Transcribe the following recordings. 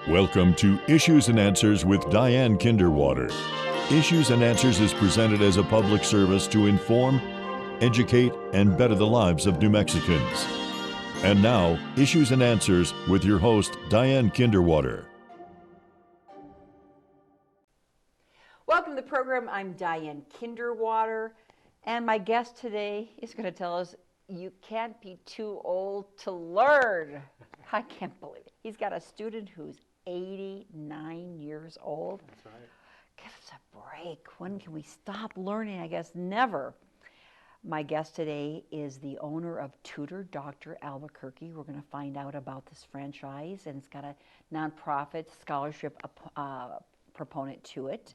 Welcome to Issues and Answers with Diane Kinderwater. Issues and Answers is presented as a public service to inform, educate, and better the lives of New Mexicans. And now, Issues and Answers with your host, Diane Kinderwater. Welcome to the program. I'm Diane Kinderwater, and my guest today is going to tell us you can't be too old to learn. I can't believe it. He's got a student who's 89 years old. That's right. Give us a break. When can we stop learning? I guess never. My guest today is the owner of Tutor, Dr. Albuquerque. We're going to find out about this franchise, and it's got a nonprofit scholarship proponent to it.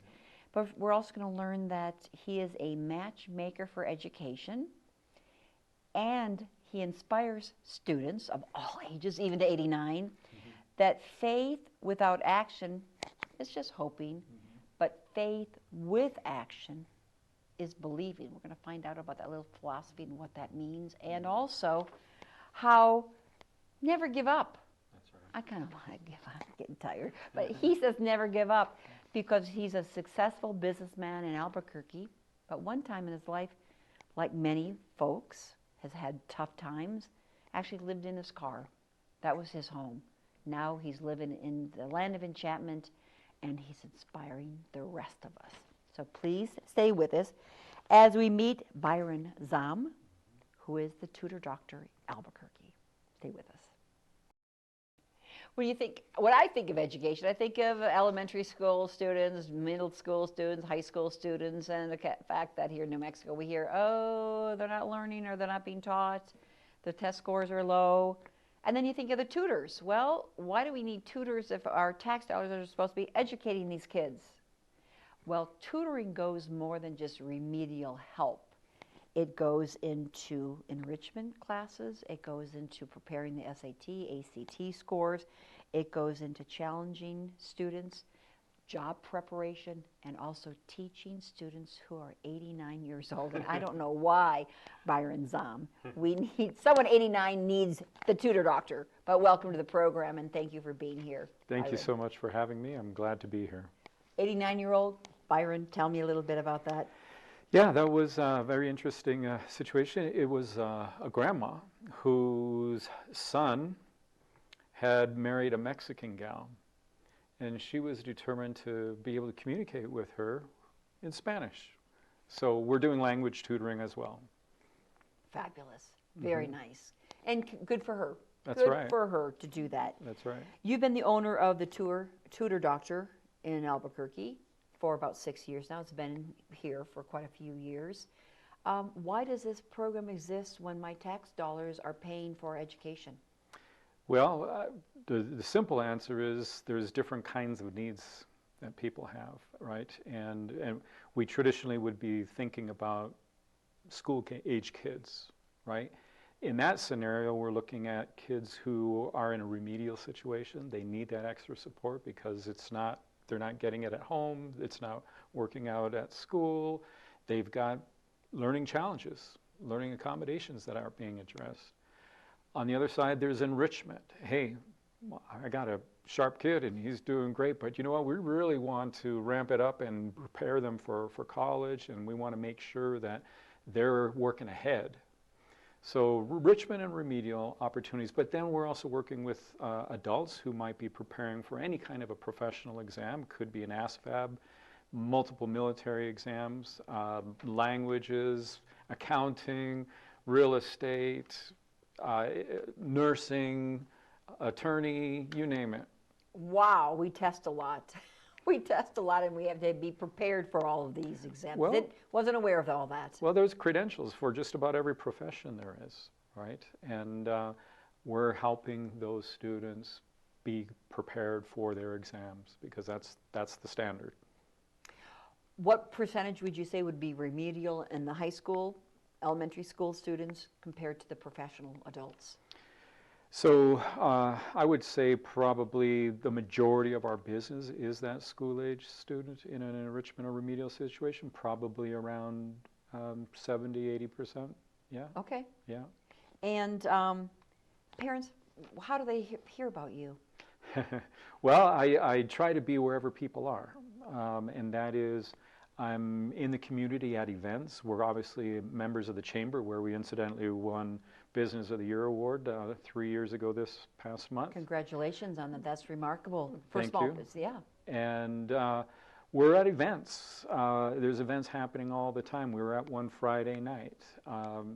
But we're also going to learn that he is a matchmaker for education, and he inspires students of all ages, even to 89, that faith without action is just hoping, but faith with action is believing. We're going to find out about that little philosophy and what that means, and also how never give up. That's right. I kind of want to give up. I'm getting tired. But he says never give up because he's a successful businessman in Albuquerque, but one time in his life, like many folks, has had tough times, actually lived in his car. That was his home. Now he's living in the land of enchantment, and he's inspiring the rest of us. So please stay with us as we meet Byron Zam, who is the Tutor Doctor Albuquerque. Stay with us. When I think of education, I think of elementary school students, middle school students, high school students, and the fact that here in New Mexico we hear, oh, they're not learning or they're not being taught, the test scores are low. And then you think of the tutors. Well, why do we need tutors if our tax dollars are supposed to be educating these kids? Well, tutoring goes more than just remedial help. It goes into enrichment classes. It goes into preparing the SAT, ACT scores. It goes into challenging students, job preparation, and also teaching students who are 89 years old. And I don't know why, Byron Zam. Someone 89 needs the Tutor Doctor. But welcome to the program, and thank you for being here. Thank Byron. you so much for having me. I'm glad to be here. 89-year-old Byron, tell me a little bit about that. Yeah, that was a very interesting situation. It was a grandma whose son had married a Mexican gal, and she was determined to be able to communicate with her in Spanish. So we're doing language tutoring as well. Fabulous. Very nice. And good for her. That's good right. for her to do that. That's right. You've been the owner of the Tutor Doctor in Albuquerque for about 6 years now. It's been here for quite a few years. Why does this program exist when my tax dollars are paying for education? Well, the simple answer is there's different kinds of needs that people have, right? And we traditionally would be thinking about school-age kids, right? In that scenario, we're looking at kids who are in a remedial situation. They need that extra support because they're not getting it at home. It's not working out at school. They've got learning challenges, learning accommodations that aren't being addressed. On the other side, there's enrichment. Hey, I got a sharp kid and he's doing great, but you know what? We really want to ramp it up and prepare them for college, and we want to make sure that they're working ahead. So enrichment and remedial opportunities, but then we're also working with adults who might be preparing for any kind of a professional exam. Could be an ASVAB, multiple military exams, languages, accounting, real estate, nursing, attorney, you name it. Wow, we test a lot. We test a lot, and we have to be prepared for all of these exams. Well, wasn't aware of all that. Well, there's credentials for just about every profession there is, right? And we're helping those students be prepared for their exams because that's the standard. What percentage would you say would be remedial in the high school, elementary school students compared to the professional adults? So I would say probably the majority of our business is that school-age student in an enrichment or remedial situation, probably around 70–80%. Yeah. Okay. Yeah. And parents, how do they hear about you? Well, I try to be wherever people are, and that is, I'm in the community at events. We're obviously members of the Chamber, where we incidentally won Business of the Year award 3 years ago this past month. Congratulations on that. That's remarkable for Thank small you. business. Yeah. And we're at events. There's events happening all the time. We were at one Friday night.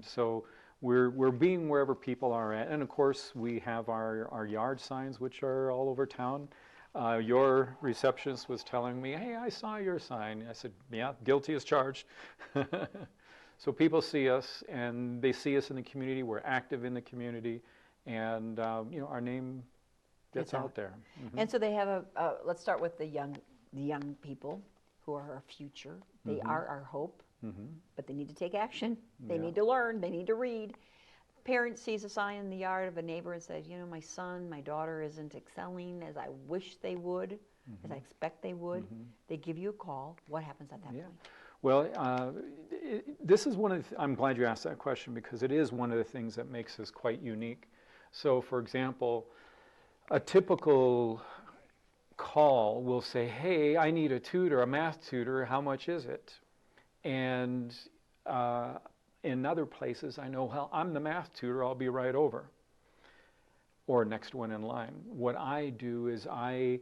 So we're being wherever people are at. And of course, we have our yard signs, which are all over town. Your receptionist was telling me, hey, I saw your sign. I said, yeah, guilty as charged. So people see us, and they see us in the community. We're active in the community, and you know, our name gets out there. Mm-hmm. And so they have let's start with the young people who are our future. They are our hope, but they need to take action. They need to learn. They need to read. Parent sees a sign in the yard of a neighbor and says, you know, my son, my daughter isn't excelling as I wish they would, as I expect they would. They give you a call. What happens at that point? Well, this is one of the, I'm glad you asked that question, because it is one of the things that makes us quite unique. So, for example, a typical call will say, hey, I need a tutor, a math tutor, how much is it? And in other places, I know, well, I'm the math tutor, I'll be right over. Or next one in line. What I do is I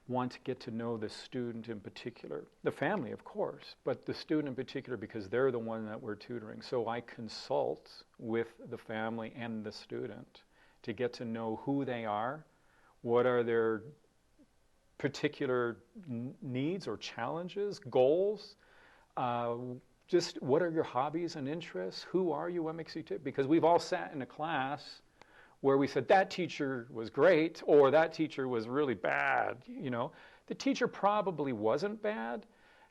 want to get to know the student in particular, the family, of course, but the student in particular, because they're the one that we're tutoring. So I consult with the family and the student to get to know who they are, what are their particular needs or challenges, goals, just what are your hobbies and interests, who are you, what makes you tick? Because we've all sat in a class where we said, that teacher was great, or that teacher was really bad, you know. The teacher probably wasn't bad.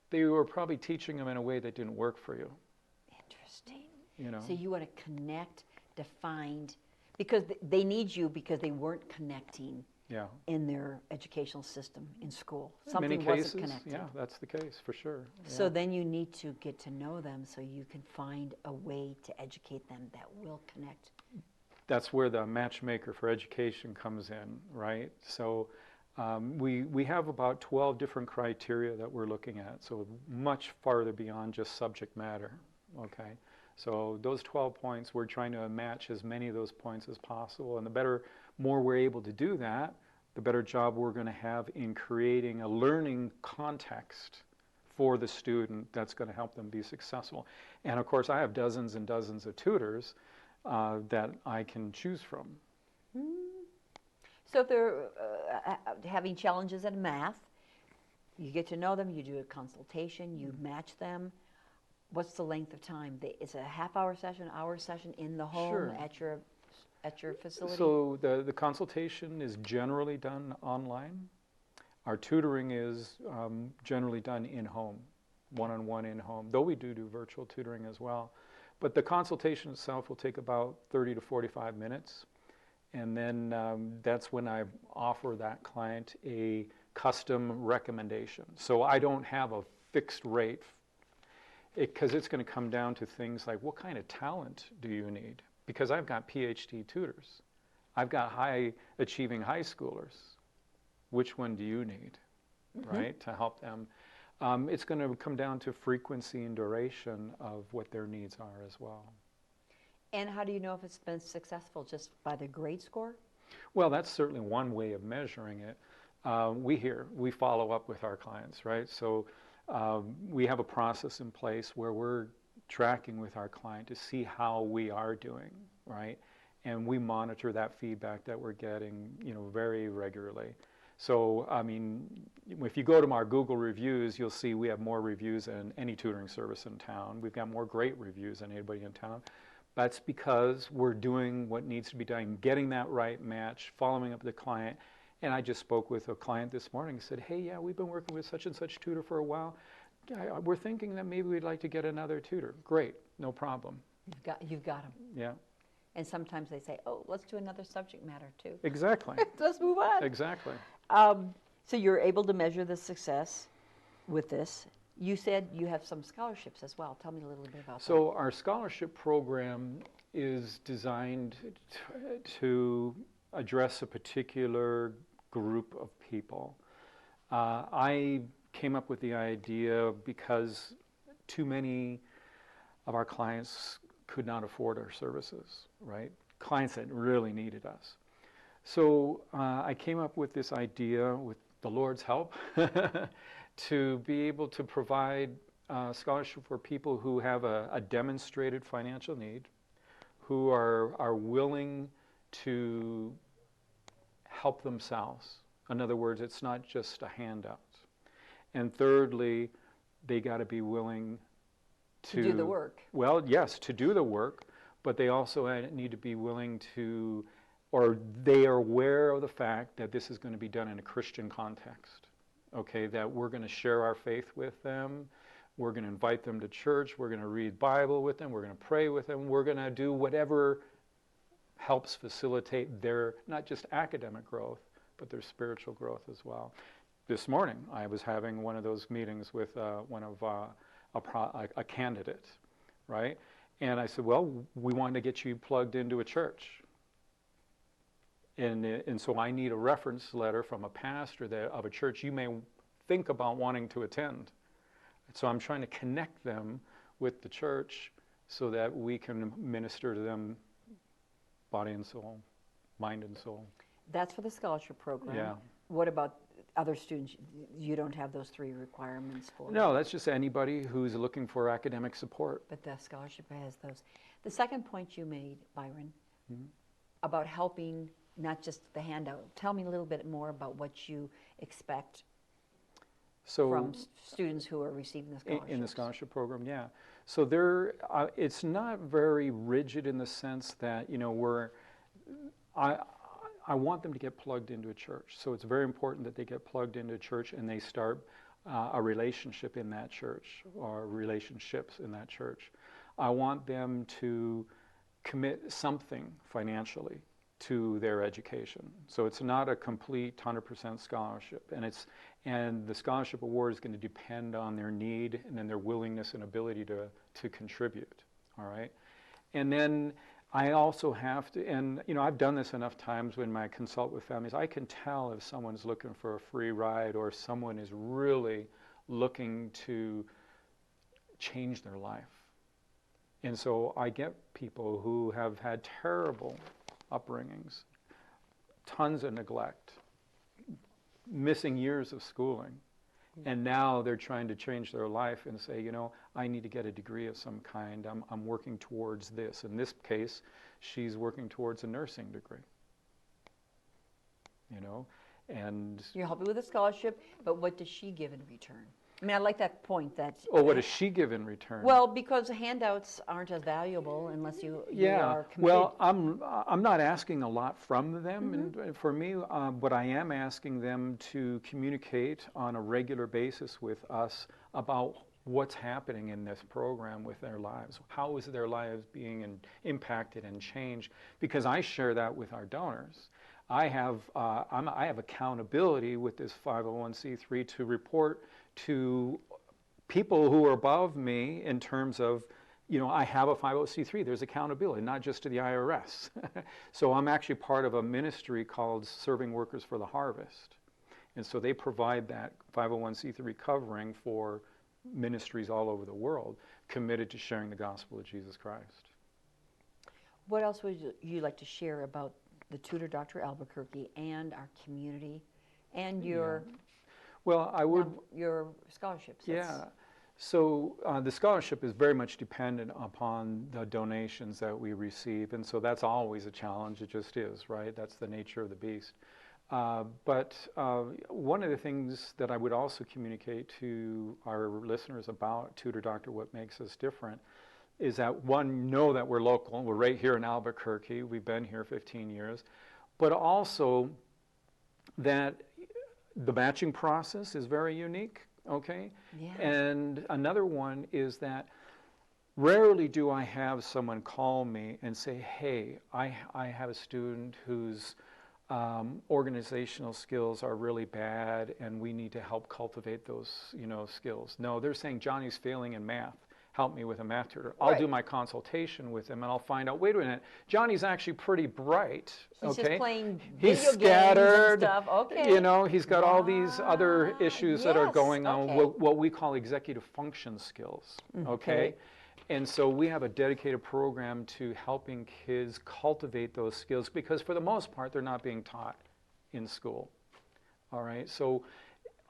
They were probably teaching them in a way that didn't work for you. Interesting. You know. So you want to connect, to find, because they need you because they weren't connecting in their educational system in school. Something Many cases, wasn't connected. yeah, that's the case for sure. So then you need to get to know them so you can find a way to educate them that will connect. That's where the matchmaker for education comes in, right? So we have about 12 different criteria that we're looking at, so much farther beyond just subject matter, okay? So those 12 points, we're trying to match as many of those points as possible, and the more we're able to do that, the better job we're going to have in creating a learning context for the student that's going to help them be successful. And of course, I have dozens and dozens of tutors that I can choose from. So if they're having challenges in math, you get to know them, you do a consultation, you match them. What's the length of time? Is it a half-hour session, hour session in the home at your facility? So the consultation is generally done online. Our tutoring is generally done in-home, one-on-one in-home, though we do virtual tutoring as well. But the consultation itself will take about 30 to 45 minutes. And then that's when I offer that client a custom recommendation. So I don't have a fixed rate, because it's going to come down to things like, what kind of talent do you need? Because I've got PhD tutors. I've got high-achieving high schoolers. Which one do you need, right, to help them? It's going to come down to frequency and duration of what their needs are as well. And how do you know if it's been successful? Just by the grade score? Well, that's certainly one way of measuring it. We follow up with our clients, right? So we have a process in place where we're tracking with our client to see how we are doing, right? And we monitor that feedback that we're getting, you know, very regularly. So, I mean, if you go to our Google reviews, you'll see we have more reviews than any tutoring service in town. We've got more great reviews than anybody in town. That's because we're doing what needs to be done, getting that right match, following up with the client. And I just spoke with a client this morning and said, hey, yeah, we've been working with such and such tutor for a while. We're thinking that maybe we'd like to get another tutor. Great, no problem. You've got them. Yeah. And sometimes they say, oh, let's do another subject matter too. Exactly. Let's move on. Exactly. So you're able to measure the success with this. You said you have some scholarships as well. Tell me a little bit about that. So our scholarship program is designed to address a particular group of people. I came up with the idea because too many of our clients could not afford our services, right? Clients that really needed us. So I came up with this idea, with the Lord's help, to be able to provide scholarship for people who have a demonstrated financial need, who are willing to help themselves. In other words, it's not just a handout. And thirdly, they got to be willing to do the work. Well, yes, to do the work, but they also need to be willing to, or they are aware of the fact that this is going to be done in a Christian context. Okay, that we're going to share our faith with them, we're going to invite them to church, we're going to read Bible with them, we're going to pray with them, we're going to do whatever helps facilitate their, not just academic growth, but their spiritual growth as well. This morning, I was having one of those meetings with one of a candidate, right? And I said, well, we want to get you plugged into a church. And so I need a reference letter from a pastor of a church you may think about wanting to attend. So I'm trying to connect them with the church so that we can minister to them body and soul, mind and soul. That's for the scholarship program. Yeah. What about other students? You don't have those 3 requirements for? No, that's just anybody who's looking for academic support. But the scholarship has those. The second point you made, Byron, about helping, not just the handout. Tell me a little bit more about what you expect from students who are receiving the scholarships. In the scholarship program, yeah. So it's not very rigid in the sense that, you know, I want them to get plugged into a church. So it's very important that they get plugged into a church and they start a relationship in that church or relationships in that church. I want them to commit something financially to their education. So it's not a complete 100% scholarship. And the scholarship award is going to depend on their need and then their willingness and ability to contribute, all right? And then I also have to, and you know, I've done this enough times when I consult with families, I can tell if someone's looking for a free ride or someone is really looking to change their life. And so I get people who have had terrible upbringings, tons of neglect, missing years of schooling, and now they're trying to change their life and say, you know, I need to get a degree of some kind. I'm working towards this. In this case, she's working towards a nursing degree. You know, and you're helping with a scholarship, but what does she give in return? I mean, I like that point. That what does she give in return? Well, because handouts aren't as valuable unless you are committed. Well, I'm not asking a lot from them, and for me, but I am asking them to communicate on a regular basis with us about what's happening in this program with their lives. How is their lives being impacted and changed? Because I share that with our donors. I have accountability with this 501c3 to report to people who are above me in terms of, you know, I have a 501c3. There's accountability, not just to the IRS. So I'm actually part of a ministry called Serving Workers for the Harvest. And so they provide that 501c3 covering for ministries all over the world committed to sharing the gospel of Jesus Christ. What else would you like to share about the Tutor Dr. Albuquerque and our community and your your scholarships? Yeah. So the scholarship is very much dependent upon the donations that we receive, and so that's always a challenge. It just is, right? That's the nature of the beast. But one of the things that I would also communicate to our listeners about Tutor Doctor, what makes us different, is that one, know that we're local. We're right here in Albuquerque. We've been here 15 years. But also that the matching process is very unique, okay? Yeah. And another one is that rarely do I have someone call me and say, hey, I have a student whose organizational skills are really bad and we need to help cultivate those, you know, skills. No, they're saying Johnny's failing in math help me with a math tutor. I'll do my consultation with him, and I'll find out, wait a minute, Johnny's actually pretty bright. He's just playing He's video scattered, games and stuff. Okay. you know, he's got all these other issues that are going on, okay. what we call executive function skills, okay? And so we have a dedicated program to helping kids cultivate those skills, because for the most part, they're not being taught in school, all right? So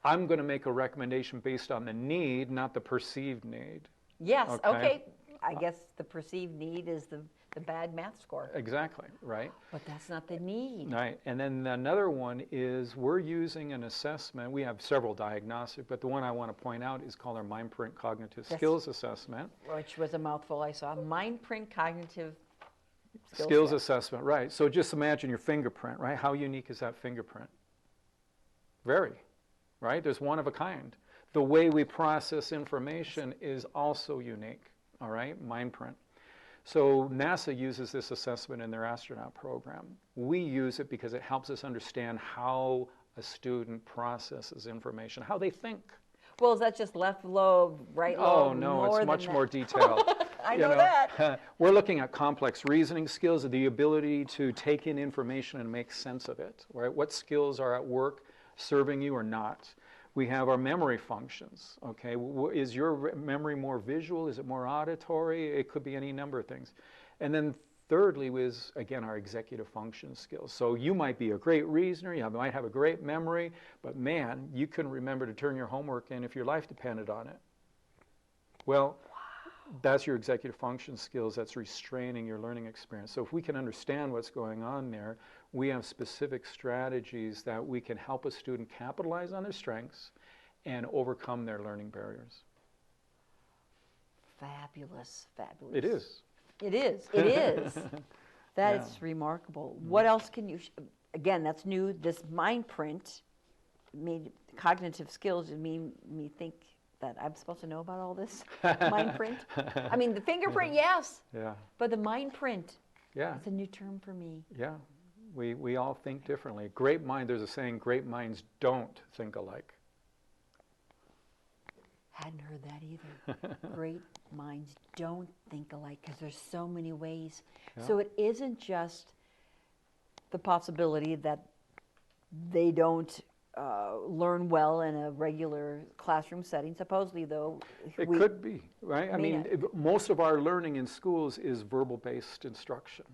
I'm going to make a recommendation based on the need, not the perceived need. Yes, okay. I guess the perceived need is the bad math score. Exactly, right? But that's not the need. Right, and then another one is we're using an assessment. We have several diagnostic, but the one I want to point out is called our Mind Print Cognitive Skills Assessment. Which was a mouthful I saw. Mind Print Cognitive Skills Assessment, right. So just imagine your fingerprint, right? How unique is that fingerprint? Very, right? There's one of a kind. The way we process information is also unique, all right? Mind print. So NASA uses this assessment in their astronaut program. We use it because it helps us understand how a student processes information, how they think. Well, is that just left lobe, right lobe? Oh, no, it's much more detailed. I know that. We're looking at complex reasoning skills, the ability to take in information and make sense of it, right? What skills are at work serving you or not? We have our memory functions, okay? Is your memory more visual? Is it more auditory? It could be any number of things. And then thirdly is, again, our executive function skills. So you might be a great reasoner, you might have a great memory, but man, you couldn't remember to turn your homework in if your life depended on it. Well, that's your executive function skills, that's restraining your learning experience. So if we can understand what's going on there, we have specific strategies that we can help a student capitalize on their strengths and overcome their learning barriers. Fabulous, fabulous. It is. It is, it is. That is remarkable. What else can you, again, that's new, this mind print, cognitive skills, made me think that I'm supposed to know about all this mind print. I mean, the fingerprint, yes. Yeah. But the mind print, yeah, it's a new term for me. Yeah. We all think differently. Great mind, there's a saying, great minds don't think alike. Hadn't heard that either. Great minds don't think alike, because there's so many ways. Yeah. So it isn't just the possibility that they don't learn well in a regular classroom setting. Supposedly, though, it could be, right? I mean, most of our learning in schools is verbal-based instruction.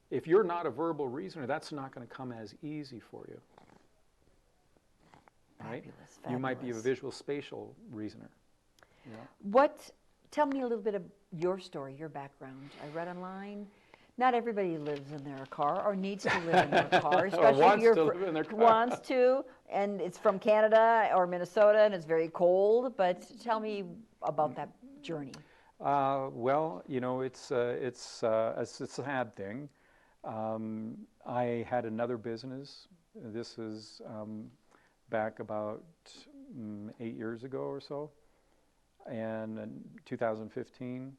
If you're not a verbal reasoner, that's not going to come as easy for you. Right? Fabulous. You might be a visual spatial reasoner. Yeah. Tell me a little bit of your story, your background. I read online, not everybody lives in their car or needs to live in their car, especially or if you're wants to live in their car. Wants to, and it's from Canada or Minnesota and it's very cold, but tell me about that journey. Well, you know, it's a sad thing. I had another business. This is back about 8 years ago or so, and in 2015,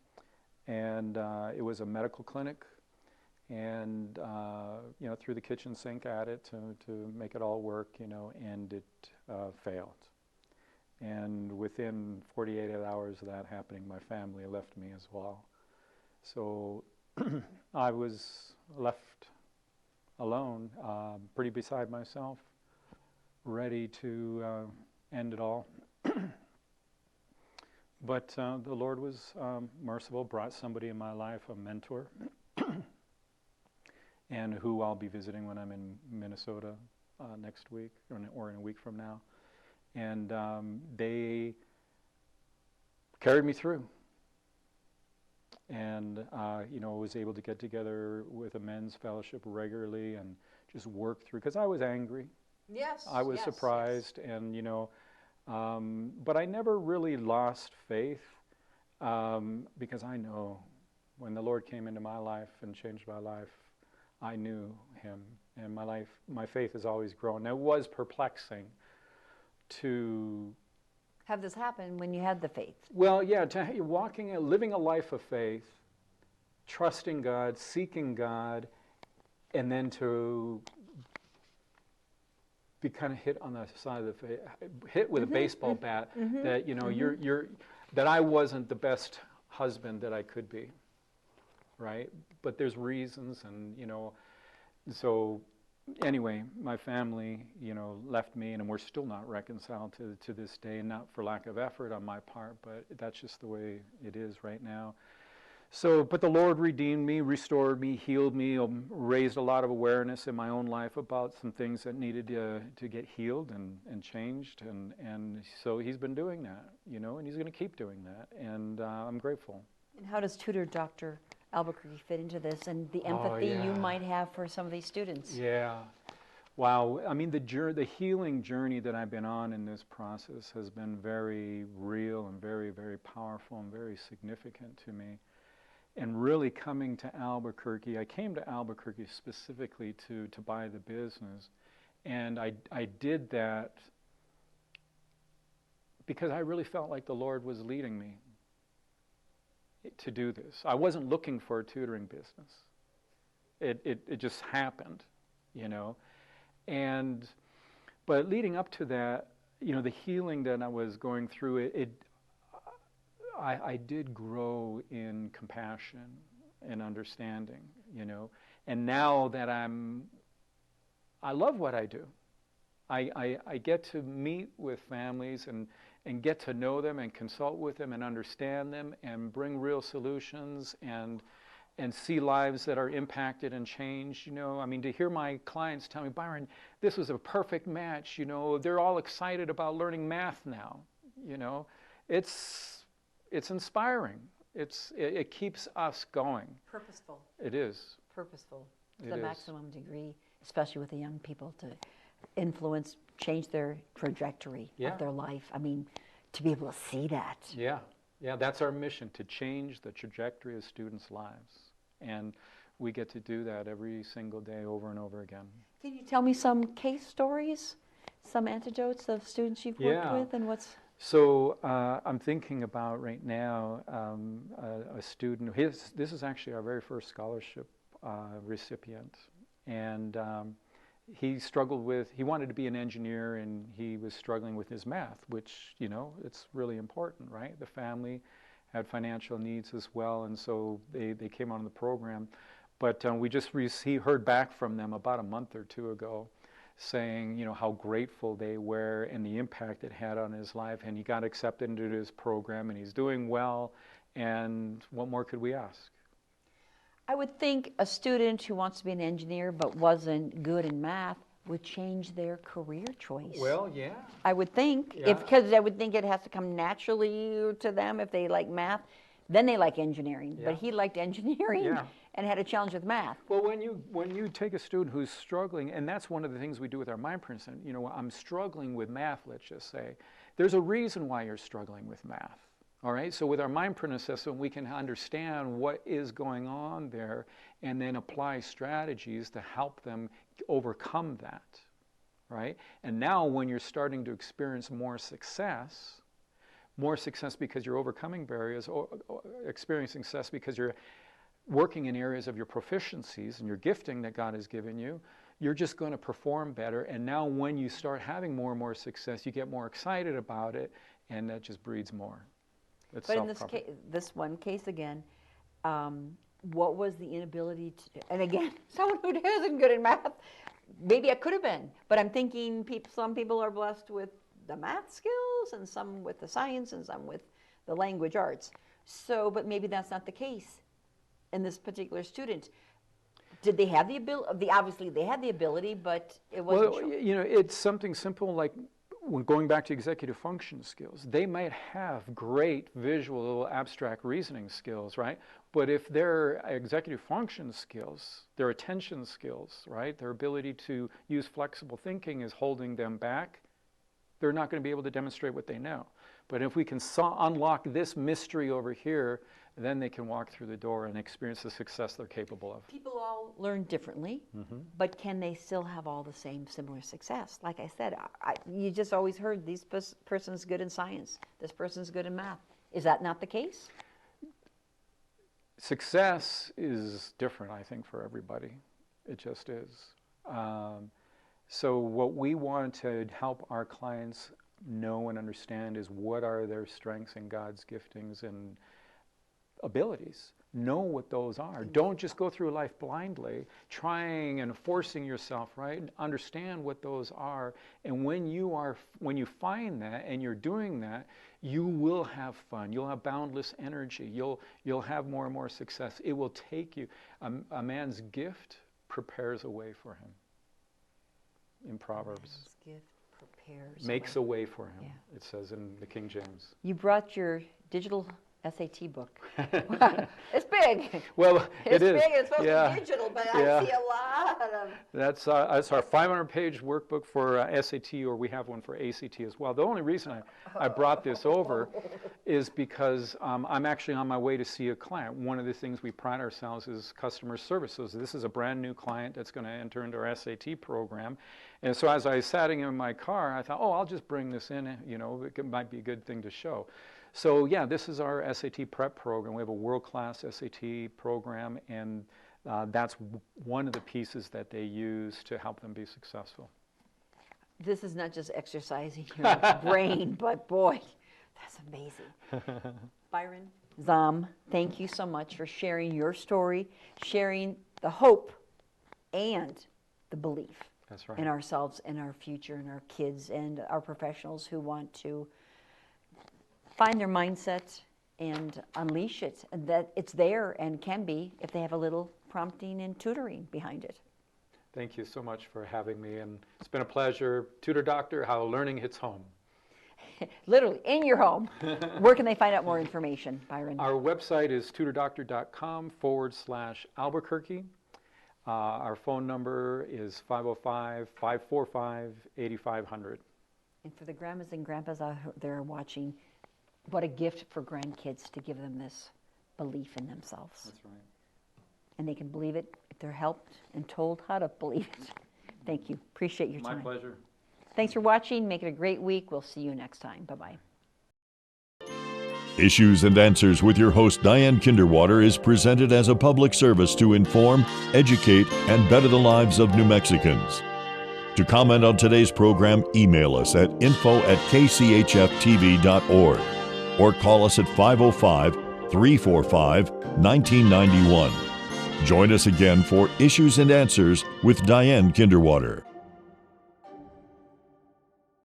and it was a medical clinic, and you know, threw the kitchen sink at it to make it all work, you know, and it failed. And within 48 hours of that happening, my family left me as well. So I was left alone, pretty beside myself, ready to end it all. But the Lord was merciful, brought somebody in my life, a mentor, and who I'll be visiting when I'm in Minnesota next week, or in a week from now. And they carried me through. And, you know, was able to get together with a men's fellowship regularly and just work through, because I was angry. Yes. I was surprised, and, you know, but I never really lost faith, because I know when the Lord came into my life and changed my life, I knew Him, and my faith has always grown. Now, it was perplexing to have this happen when you had the faith. Well, yeah, living a life of faith, trusting God, seeking God, and then to be kind of hit on the side of the face, hit with a baseball bat, that, you know, that I wasn't the best husband that I could be, right? But there's reasons, and so anyway, my family, left me, and we're still not reconciled to this day, and not for lack of effort on my part, but that's just the way it is right now. So, but the Lord redeemed me, restored me, healed me, raised a lot of awareness in my own life about some things that needed to get healed and changed, and so He's been doing that, and He's going to keep doing that, and I'm grateful. And how does Tutor Dr. Albuquerque fit into this, and the empathy you might have for some of these students? Yeah. Wow. I mean, the healing journey that I've been on in this process has been very real and very, very powerful and very significant to me. And really coming to Albuquerque, I came to Albuquerque specifically to buy the business. And I did that because I really felt like the Lord was leading me to do this. I wasn't looking for a tutoring business. It just happened, But leading up to that, the healing that I was going through, I did grow in compassion and understanding, And now that I love what I do. I get to meet with families and get to know them and consult with them and understand them and bring real solutions and see lives that are impacted and changed, I mean, to hear my clients tell me, Byron, this was a perfect match, they're all excited about learning math now, It's inspiring. It keeps us going. Purposeful. It is. Purposeful to the maximum degree, especially with the young people, to influence, change their trajectory of their life. I mean, to be able to see that. Yeah. Yeah, that's our mission, to change the trajectory of students' lives. And we get to do that every single day over and over again. Can you tell me some case stories, some anecdotes of students you've worked with, and what's... So I'm thinking about right now a student. This is actually our very first scholarship recipient, and he struggled with. He wanted to be an engineer, and he was struggling with his math, which it's really important, right? The family had financial needs as well, and so they came on the program. But he heard back from them about a month or two ago, saying, how grateful they were and the impact it had on his life, and he got accepted into his program, and he's doing well, and what more could we ask? I would think a student who wants to be an engineer but wasn't good in math would change their career choice. Well, yeah. I would think, because I would think it has to come naturally to them if they like math. Then they like engineering, but he liked engineering and had a challenge with math. Well, when you take a student who's struggling, and that's one of the things we do with our Mindprint Center, I'm struggling with math, let's just say. There's a reason why you're struggling with math, all right? So with our Mindprint assessment, we can understand what is going on there and then apply strategies to help them overcome that, right? And now when you're starting to experience more success because you're overcoming barriers, or experiencing success because you're working in areas of your proficiencies and your gifting that God has given you, you're just going to perform better. And now when you start having more and more success, you get more excited about it, and that just breeds more. It's but in this one case again, what was the inability to, and again, someone who isn't good in math, maybe I could have been, but I'm thinking some people are blessed with the math skills, and some with the science, and some with the language arts. So, but maybe that's not the case in this particular student. Did they have the ability? Obviously, they had the ability, but it wasn't. Well, it's something simple like when going back to executive function skills. They might have great visual, abstract reasoning skills, right? But if their executive function skills, their attention skills, right, their ability to use flexible thinking is holding them back, they're not going to be able to demonstrate what they know. But if we can unlock this mystery over here, then they can walk through the door and experience the success they're capable of. People all learn differently, but can they still have all the same similar success? Like I said, you just always heard this person's good in science, this person's good in math. Is that not the case? Success is different, I think, for everybody. It just is. So what we want to help our clients know and understand is what are their strengths and God's giftings, and abilities. Know what those are. Don't just go through life blindly, trying and forcing yourself, right? Understand what those are. And when you find that and you're doing that, you will have fun. You'll have boundless energy. You'll have more and more success. It will take you. A man's gift prepares a way for him. In Proverbs. Man's gift prepares Makes a way for him. Yeah. It says in the King James. You brought your digital SAT book. It's big. Well, It's it is. big. It's supposed Yeah. to be digital, but Yeah. I see a lot of. That's our 500-page workbook for SAT, or we have one for ACT as well. The only reason I brought this over is because I'm actually on my way to see a client. One of the things we pride ourselves is customer service. So this is a brand new client that's going to enter into our SAT program. And so as I was sitting in my car, I thought, oh, I'll just bring this in. You know, it might be a good thing to show. So yeah, this is our SAT prep program. We have a world-class SAT program, and that's one of the pieces that they use to help them be successful. This is not just exercising your brain, but boy, that's amazing. Byron Zahm, thank you so much for sharing your story, sharing the hope and the belief That's right. in ourselves and our future and our kids and our professionals who want to find their mindset and unleash it, and that it's there and can be if they have a little prompting and tutoring behind it. Thank you so much for having me, and it's been a pleasure. Tutor Doctor, how learning hits home. Literally, in your home. Where can they find out more information, Byron? Our website is tutordoctor.com/Albuquerque. Our phone number is 505-545-8500. And for the grandmas and grandpas out there watching, what a gift for grandkids to give them this belief in themselves. That's right. And they can believe it if they're helped and told how to believe it. Thank you. Appreciate your time. My pleasure. Thanks for watching. Make it a great week. We'll see you next time. Bye-bye. Issues and Answers with your host Diane Kinderwater is presented as a public service to inform, educate, and better the lives of New Mexicans. To comment on today's program, email us at info@kchftv.org or call us at 505-345-1991. Join us again for Issues and Answers with Diane Kinderwater.